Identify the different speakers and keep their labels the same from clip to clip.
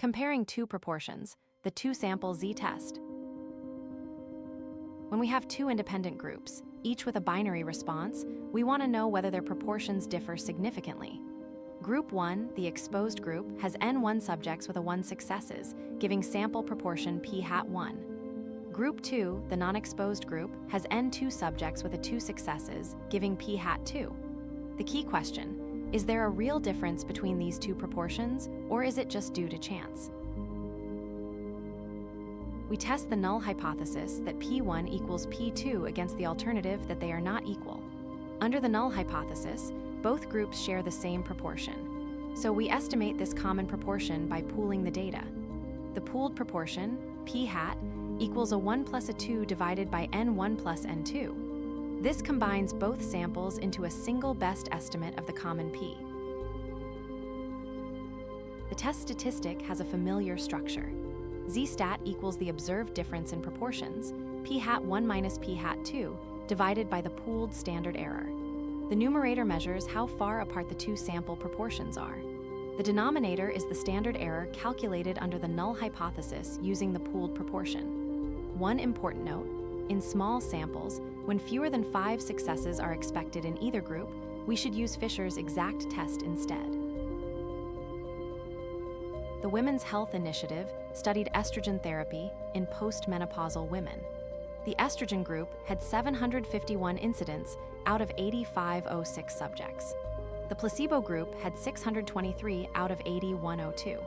Speaker 1: Comparing two proportions, the two-sample z-test. When we have two independent groups, each with a binary response, we want to know whether their proportions differ significantly. Group 1, the exposed group, has n1 subjects with a 1 successes, giving sample proportion p-1. Group 2, the non-exposed group, has n2 subjects with a 2 successes, giving p-2. The key question: is there a real difference between these two proportions, or is it just due to chance? We test the null hypothesis that p1 equals p2 against the alternative that they are not equal. Under the null hypothesis, both groups share the same proportion. So we estimate this common proportion by pooling the data. The pooled proportion, p-hat, equals a 1 plus a 2 divided by n1 plus n2. This combines both samples into a single best estimate of the common p. The test statistic has a familiar structure. Z-stat equals the observed difference in proportions, p-1 minus p-2, divided by the pooled standard error. The numerator measures how far apart the two sample proportions are. The denominator is the standard error calculated under the null hypothesis using the pooled proportion. One important note: in small samples, when fewer than 5 successes are expected in either group, we should use Fisher's exact test instead. The Women's Health Initiative studied estrogen therapy in postmenopausal women. The estrogen group had 751 incidents out of 8,506 subjects. The placebo group had 623 out of 8,102.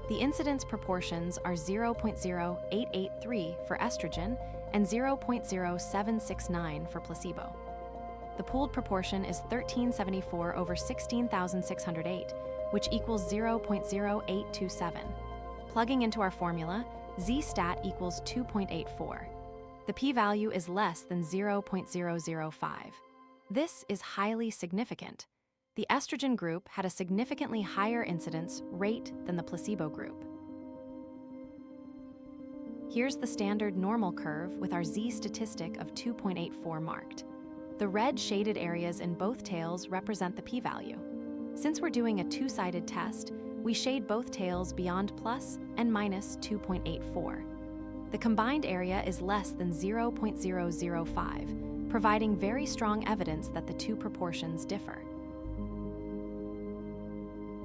Speaker 1: The incidence proportions are 0.0883 for estrogen and 0.0769 for placebo. The pooled proportion is 1374 over 16,608, which equals 0.0827. Plugging into our formula, z-stat equals 2.84. The p-value is less than 0.005. This is highly significant. The estrogen group had a significantly higher incidence rate than the placebo group. Here's the standard normal curve with our z-statistic of 2.84 marked. The red shaded areas in both tails represent the p-value. Since we're doing a two-sided test, we shade both tails beyond plus and minus 2.84. The combined area is less than 0.005, providing very strong evidence that the two proportions differ.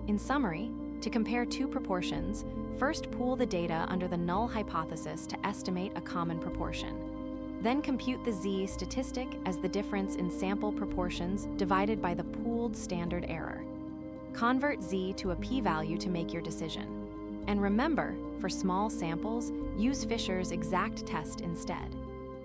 Speaker 1: In summary, to compare two proportions, first pool the data under the null hypothesis to estimate a common proportion. Then compute the z-statistic as the difference in sample proportions divided by the pooled standard error. Convert z to a p-value to make your decision. And remember, for small samples, use Fisher's exact test instead.